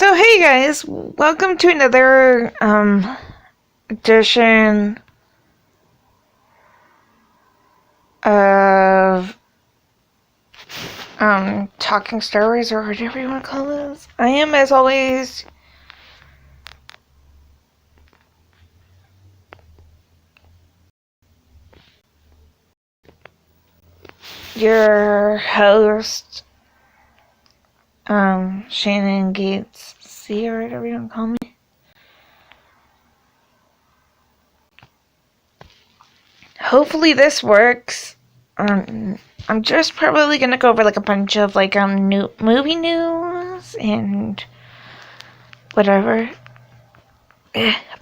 So hey guys, welcome to another edition of Talking Star Wars, or whatever you want to call this. I am, as always, your host, Shannon gatesC, or whatever you want to call me. Hopefully this works. I'm just probably gonna go over like a bunch of like new movie news and whatever.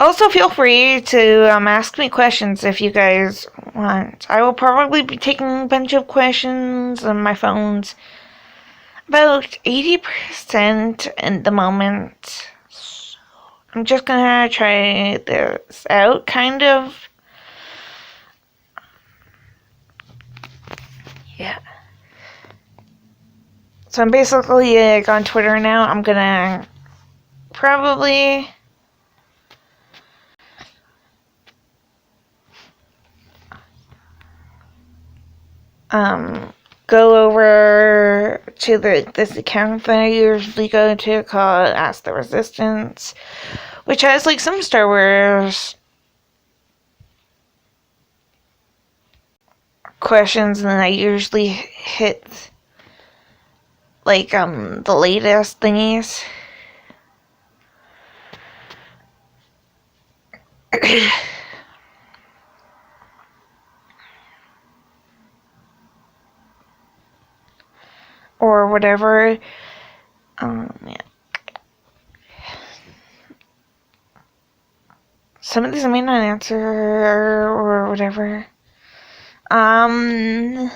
Also, feel free to ask me questions if you guys want. I will probably be taking a bunch of questions on my phones. About 80% at the moment. So I'm just gonna try this out, kind of. Yeah. So I'm basically on Twitter now. I'm gonna probably go over to this account that I usually go to called Ask the Resistance, which has like some Star Wars questions, and then I usually hit like the latest thingies. Or whatever. Yeah. Some of these I may not answer or whatever. I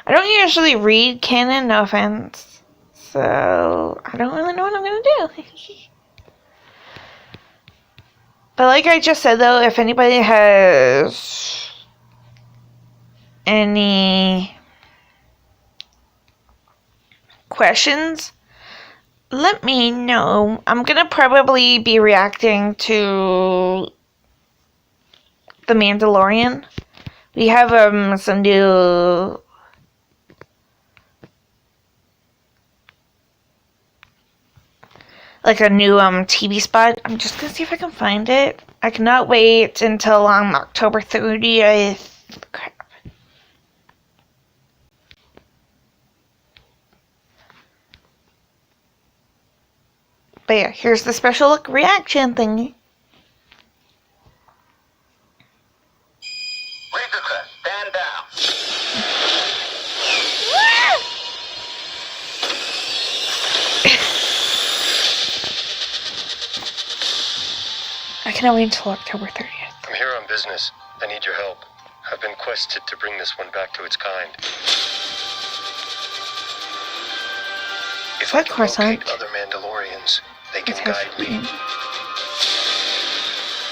don't usually read canon, no offense. So I don't really know what I'm gonna do. But like I just said though, if anybody has any questions, let me know. I'm gonna probably be reacting to The Mandalorian. We have some new a new TV spot. I'm just gonna see if I can find it. I cannot wait until October 30th. Crap. But yeah, here's the special reaction thingy. Razor, stand down. I cannot wait until October 30th. I'm here on business. I need your help. I've been quested to bring this one back to its kind. If I can locate other Mandalorians, they can guide me.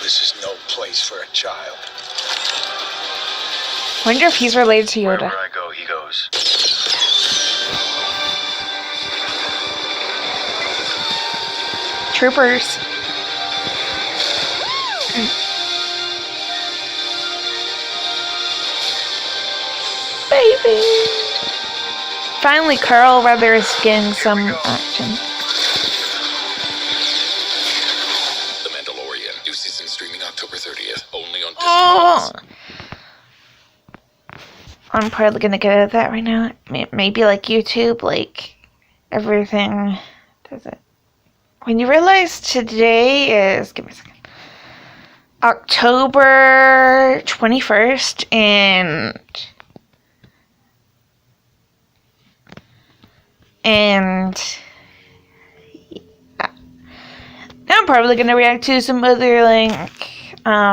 This is no place for a child. Wonder if he's related to Yoda. Wherever I go, he goes. Troopers. Baby. Finally, Carl Weather is getting some action. The Mandalorian. New season streaming October 30th. Only on Disney+. Oh. I'm probably gonna get that right now. Maybe like YouTube, like everything does it. When you realize today is, give me a second, October 21st, and yeah. Now I'm probably gonna react to some other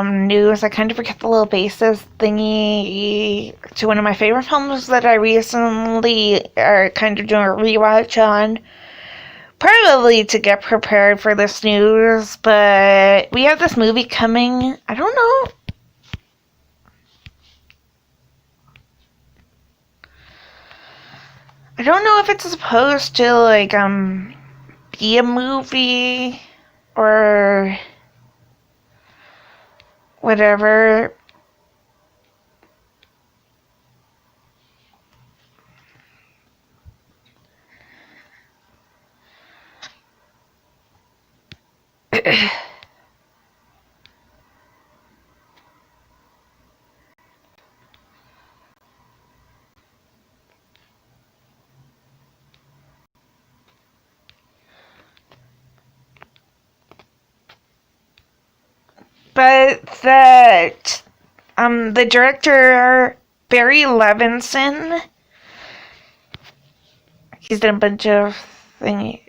news. I kind of forget the little basis thingy to one of my favorite films that I recently are kind of doing a rewatch on. Probably to get prepared for this news, but we have this movie coming. I don't know. I don't know if it's supposed to, like, be a movie or whatever. But that the director Barry Levinson, he's done a bunch of things.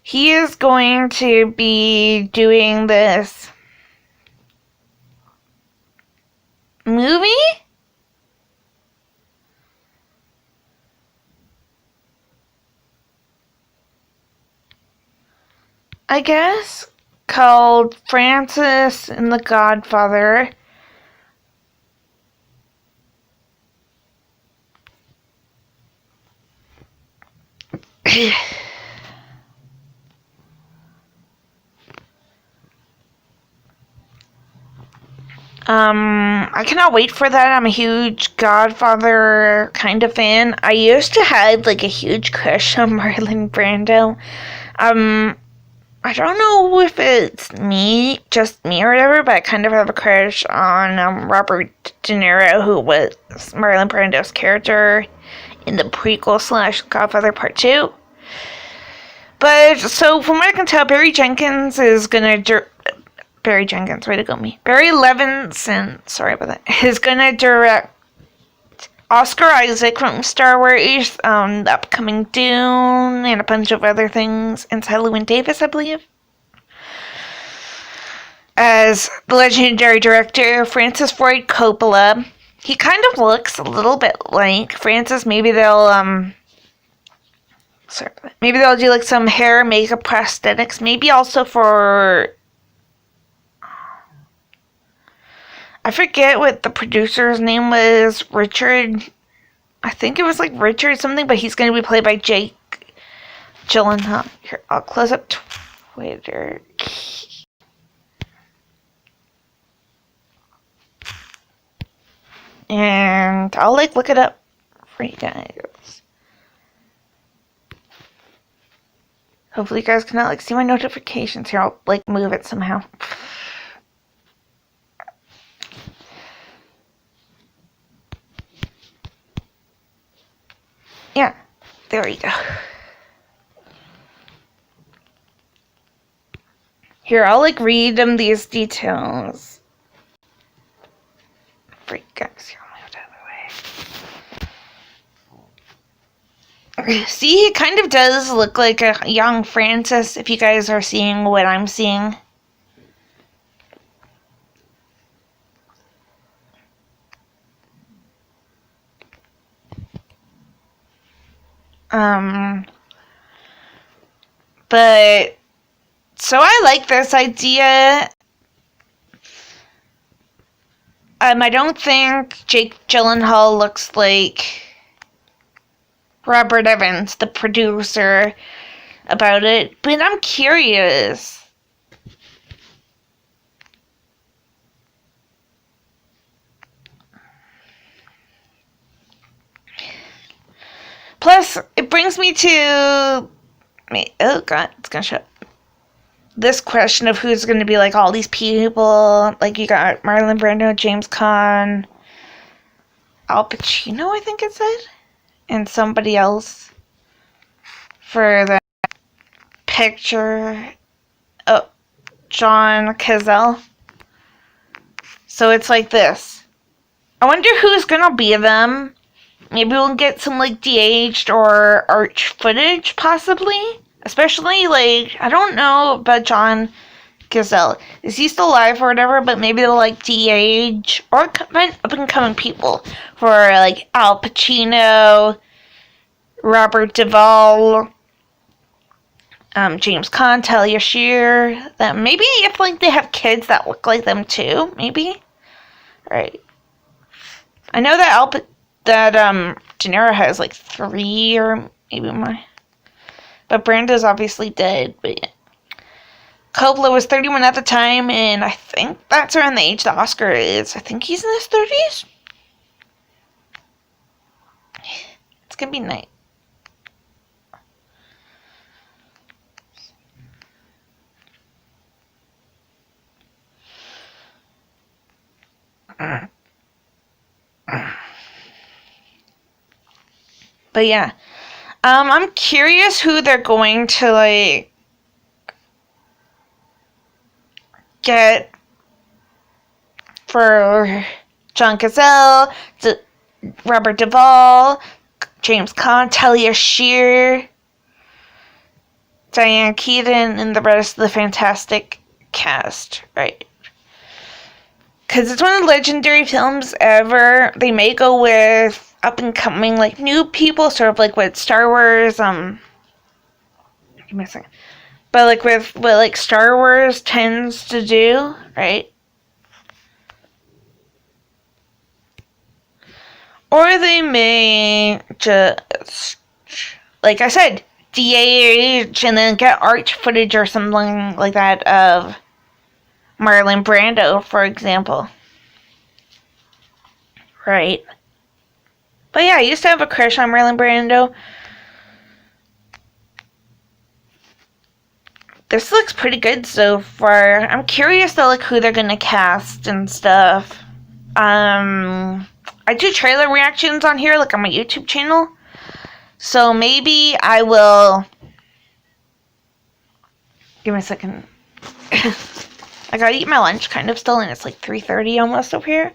He is going to be doing this movie, I guess, called Francis and the Godfather. I cannot wait for that. I'm a huge Godfather kind of fan. I used to have like a huge crush on Marlon Brando. I don't know if it's just me or whatever, but I kind of have a crush on Robert De Niro, who was Marlon Brando's character in the prequel / Godfather Part 2. But, so from what I can tell, Barry Jenkins is gonna Barry Jenkins, way to go me. Barry Levinson, sorry about that, is gonna direct Oscar Isaac from Star Wars, the upcoming Dune, and a bunch of other things, and Llewyn Davis, I believe, as the legendary director Francis Ford Coppola. He kind of looks a little bit like Francis. Maybe they'll do like some hair, makeup, prosthetics. Maybe also for, I forget what the producer's name was. Richard. I think it was like Richard something, but he's going to be played by Jake Gyllenhaal. Here, I'll close up Twitter. And I'll like look it up for you guys. Hopefully you guys cannot like see my notifications here. I'll like move it somehow. Yeah, there we go. Here, I'll like read them these details. For you guys, here, I'll move it out of the way. See, he kind of does look like a young Francis, if you guys are seeing what I'm seeing. But, so I like this idea. I don't think Jake Gyllenhaal looks like Robert Evans, the producer, about it, but I'm curious. Plus, it brings me to, oh god, it's gonna shut. This question of who's gonna be like all these people. Like you got Marlon Brando, James Caan, Al Pacino, I think it said, and somebody else for the picture. Oh, John Cazale. So it's like this. I wonder who's gonna be them. Maybe we'll get some like de-aged or arch footage, possibly. Especially like, I don't know about John Cazale. Is he still alive or whatever? But maybe they'll like de-age or up and coming people for like Al Pacino, Robert Duvall, James Caan, Talia Shear, that maybe if like they have kids that look like them too, maybe. Right. I know that De Niro has like 3 or maybe more. But Brando's obviously dead, but yeah. Coppola was 31 at the time, and I think that's around the age the Oscar is. I think he's in his 30s. It's gonna be nice. But yeah. I'm curious who they're going to like get for John Cazale, Robert Duvall, James Caan, Talia Shear, Diane Keaton, and the rest of the fantastic cast, right? Because it's one of the legendary films ever. They may go with up and coming, like, new people, sort of like what Star Wars, give me a second. But, like, with what, like, Star Wars tends to do, right? Or they may just, like I said, de-age and then get art footage or something like that of Marlon Brando, for example. Right. But yeah, I used to have a crush on Marlon Brando. This looks pretty good so far. I'm curious though, like who they're gonna cast and stuff. I do trailer reactions on here, like on my YouTube channel. So maybe I will. Give me a second. I gotta eat my lunch kind of still, and it's like 3:30 almost over here.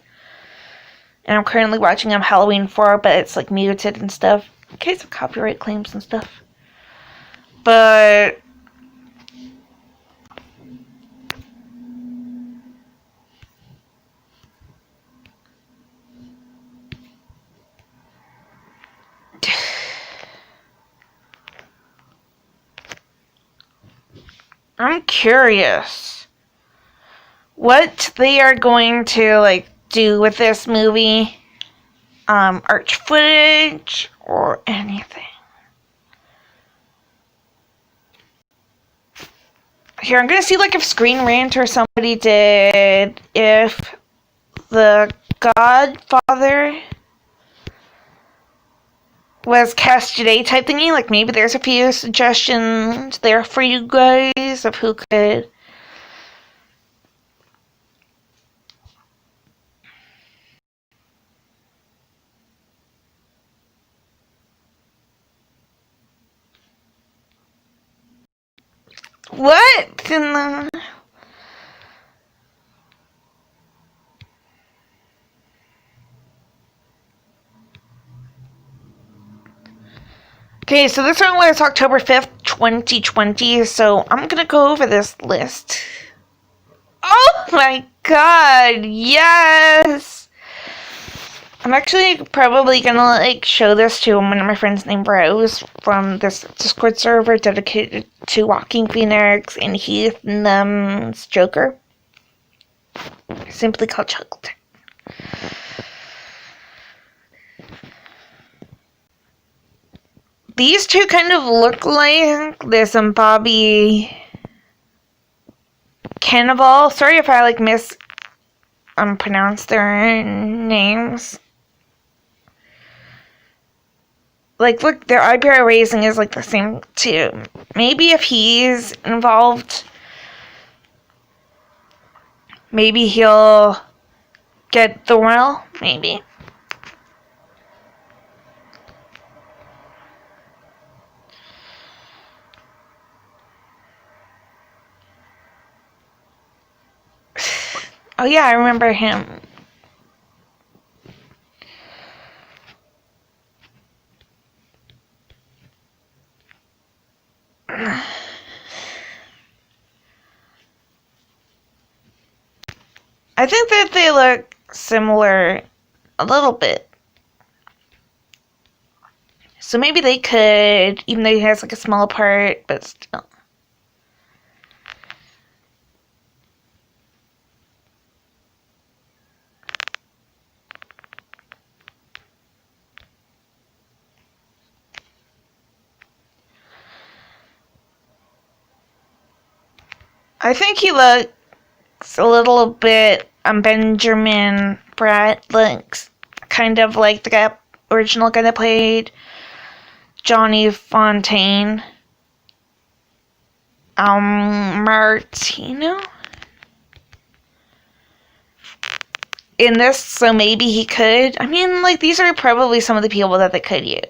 And I'm currently watching Halloween 4, but it's like muted and stuff. In case of copyright claims and stuff. But I'm curious what they are going to like do with this movie, art footage or anything. Here, I'm gonna see like if Screen Rant or somebody did, if The Godfather was cast today type thingy. Like maybe there's a few suggestions there for you guys of who could. What in the... Okay, so this one was October 5th, 2020, so I'm gonna go over this list. Oh my god, yes! I'm actually probably gonna like show this to one of my friends named Rose from this Discord server dedicated to Joaquin Phoenix and Heath and them's Joker. Simply called Chuckle. These two kind of look like this Bobby Cannibal. Sorry if I like mispronounce their names. Like, look, their eyebrow raising is like the same too. Maybe if he's involved, maybe he'll get the role. Maybe. Oh yeah, I remember him. I think that they look similar a little bit. So maybe they could, even though he has like a small part, but still. I think he looks a little bit Benjamin Bratt looks kind of like the guy, original guy that played Johnny Fontaine. Martino in this, so maybe he could. I mean, like, these are probably some of the people that they could use.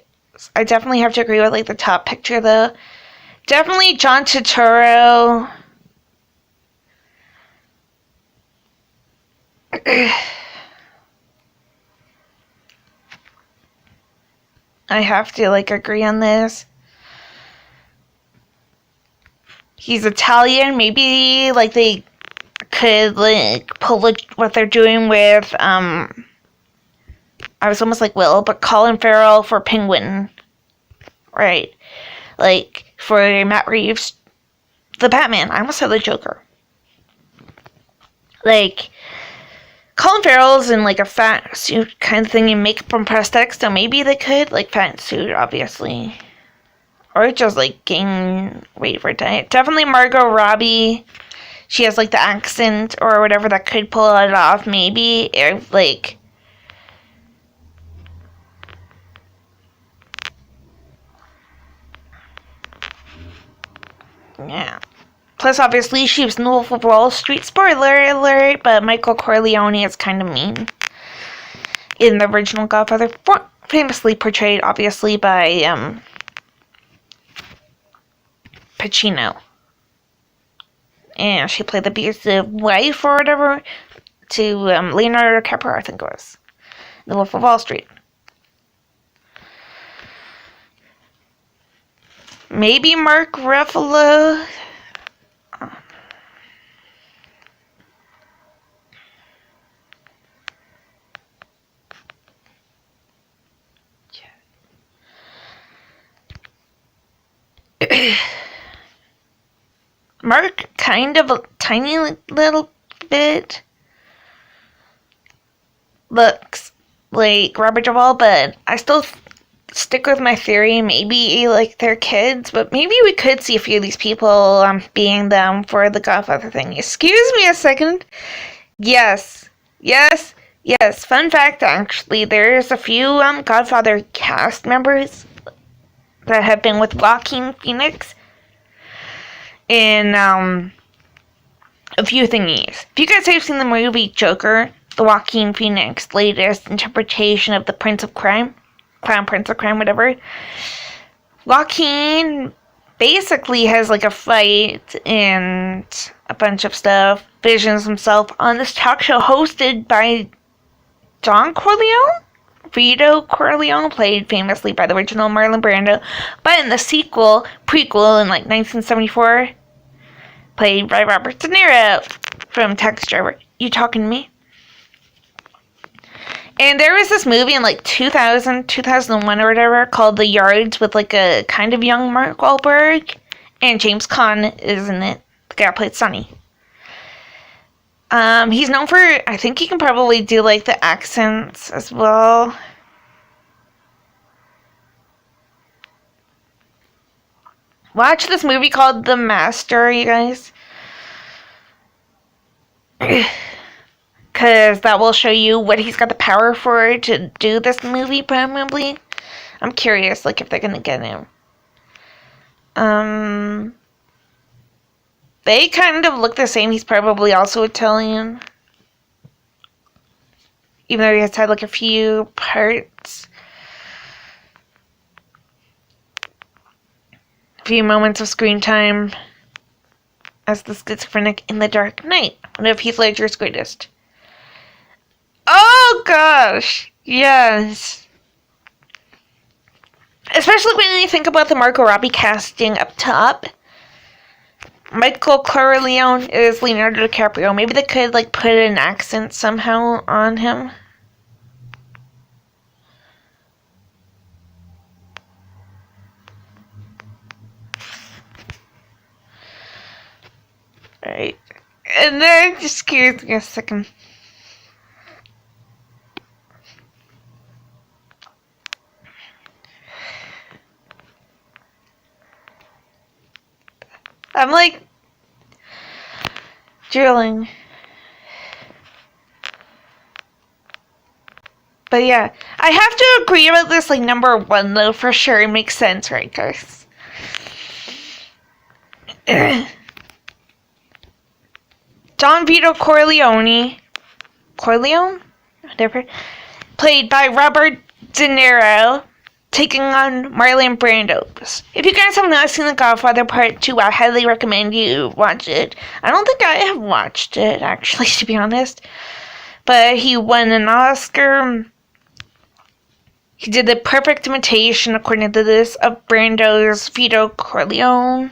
I definitely have to agree with, like, the top picture, though. Definitely John Turturro. I have to, like, agree on this. He's Italian. Maybe, like, they could, like, pull what they're doing with, I was almost like Will, but Colin Farrell for Penguin. Right. Like, for Matt Reeves, the Batman. I almost said the Joker. Like, Colin Farrell's in, like, a fat suit kind of thing and makeup and prosthetics, so maybe they could, like, fat suit, obviously. Or just, like, gain weight for a diet. Definitely Margot Robbie. She has, like, the accent or whatever that could pull it off, maybe. Or, like, yeah. Plus, obviously, she was in the Wolf of Wall Street. Spoiler alert, but Michael Corleone is kind of mean in the original Godfather. Famously portrayed, obviously, by Pacino. And she played the abusive wife or whatever to Leonardo DiCaprio, I think it was. The Wolf of Wall Street. Maybe Mark Ruffalo. Mark kind of a tiny little bit looks like Robert Duvall, but I still stick with my theory. Maybe like they're kids, but maybe we could see a few of these people being them for the Godfather thing. Excuse me a second. Yes. Fun fact, actually, there's a few Godfather cast members that have been with Joaquin Phoenix in a few thingies. If you guys have seen the movie Joker, the Joaquin Phoenix latest interpretation of the Prince of Crime, Clown Prince of Crime, whatever, Joaquin basically has like a fight and a bunch of stuff, visions himself on this talk show hosted by Don Corleone? Vito Corleone, played famously by the original Marlon Brando, but in the prequel in like 1974, played by Robert De Niro from Taxi Driver. You talking to me? And there was this movie in like 2000, 2001 or whatever called The Yards with like a kind of young Mark Wahlberg, and James Caan is in it. The guy who played Sonny. He's known for, I think he can probably do like the accents as well. Watch this movie called The Master, you guys. Because that will show you what he's got the power for to do this movie, probably. I'm curious, like, if they're gonna get him. They kind of look the same. He's probably also Italian. Even though he has had, like, a few parts. A few moments of screen time as the schizophrenic in The Dark Knight, one of Heath Ledger's greatest. Oh, gosh. Yes. Especially when you think about the Margot Robbie casting up top. Michael Corleone is Leonardo DiCaprio. Maybe they could, like, put an accent somehow on him. Right. And then, just excuse me a second. I'm like, Drilling. But yeah, I have to agree about this, like, number one, though, for sure. It makes sense, right, guys? Don Vito Corleone, whatever, played by Robert De Niro, taking on Marlon Brando. If you guys have not seen The Godfather Part 2, I highly recommend you watch it. I don't think I have watched it, actually, to be honest. But he won an Oscar. He did the perfect imitation, according to this, of Brando's Vito Corleone.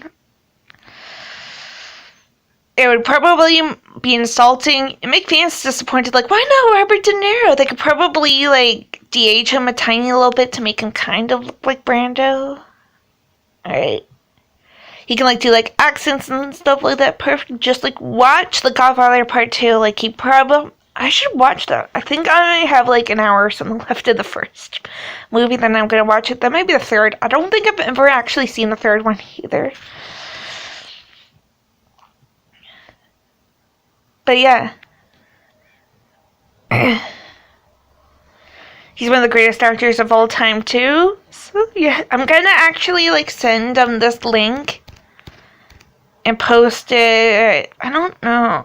It would probably be insulting and make fans disappointed. Like, why not Robert De Niro? They could probably, like, de-age him a tiny little bit to make him kind of look like Brando. Alright. He can, like, do, like, accents and stuff like that perfect. Just, like, watch The Godfather Part 2. Like, he probably... I should watch that. I think I have, like, an hour or something left of the first movie. Then I'm going to watch it. That might be the third. I don't think I've ever actually seen the third one either. But yeah. He's one of the greatest actors of all time, too. So, yeah. I'm going to actually, like, send this link and post it. I don't know.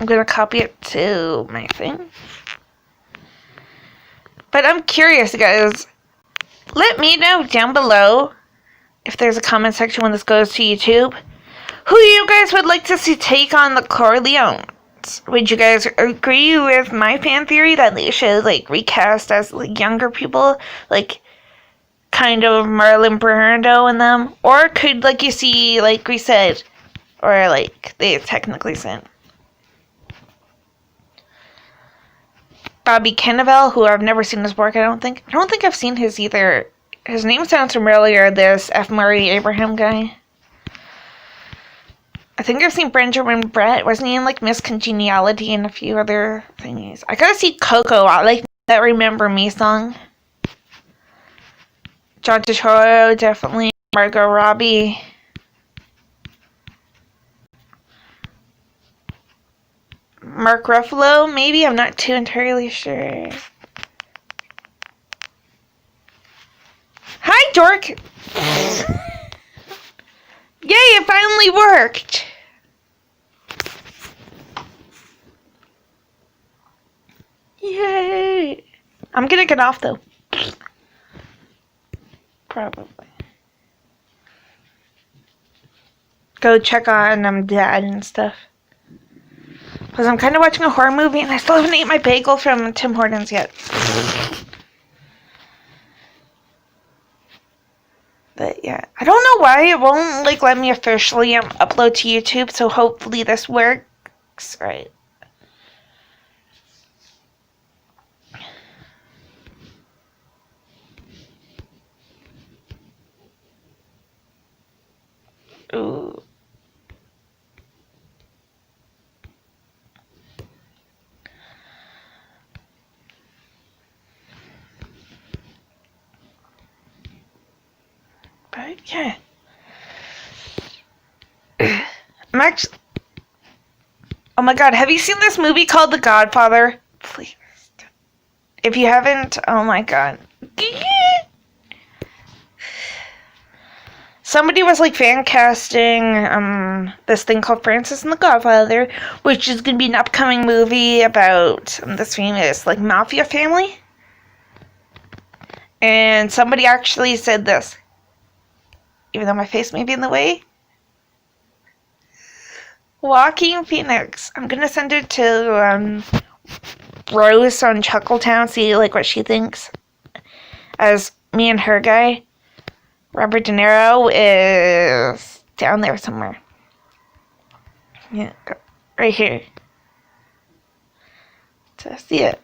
I'm going to copy it to my thing. But I'm curious, guys. Let me know down below, if there's a comment section when this goes to YouTube, who you guys would like to see take on the Corleones. Would you guys agree with my fan theory that they should, like, recast as, like, younger people? Like, kind of Marlon Brando in them? Or could, like, you see, like we said, or, like, they technically said, Bobby Cannavale, who I've never seen his work, I don't think I've seen his either. His name sounds familiar, this F. Murray Abraham guy. I think I've seen Benjamin Brett. Wasn't he in, like, Miss Congeniality and a few other thingies? I gotta see Coco. I like that Remember Me song. John Turturro, definitely. Margot Robbie. Mark Ruffalo, maybe? I'm not too entirely sure. Hi, Dork! Yay, it finally worked! Yay! I'm gonna get off, though. Probably. Go check on Dad and stuff. Because I'm kind of watching a horror movie and I still haven't eaten my bagel from Tim Hortons yet. But yeah, I don't know why it won't, like, let me officially upload to YouTube, so hopefully this works. Right. Ooh. But yeah. I'm actually... Oh my god, have you seen this movie called The Godfather? Please. If you haven't, oh my god. Somebody was, like, fan casting this thing called Francis and the Godfather, which is going to be an upcoming movie about this famous, like, mafia family. And somebody actually said this, even though my face may be in the way. Joaquin Phoenix. I'm going to send it to Rose on Chuckletown, see, like, what she thinks. As me and her guy. Robert De Niro is down there somewhere. Yeah, right here. To see it.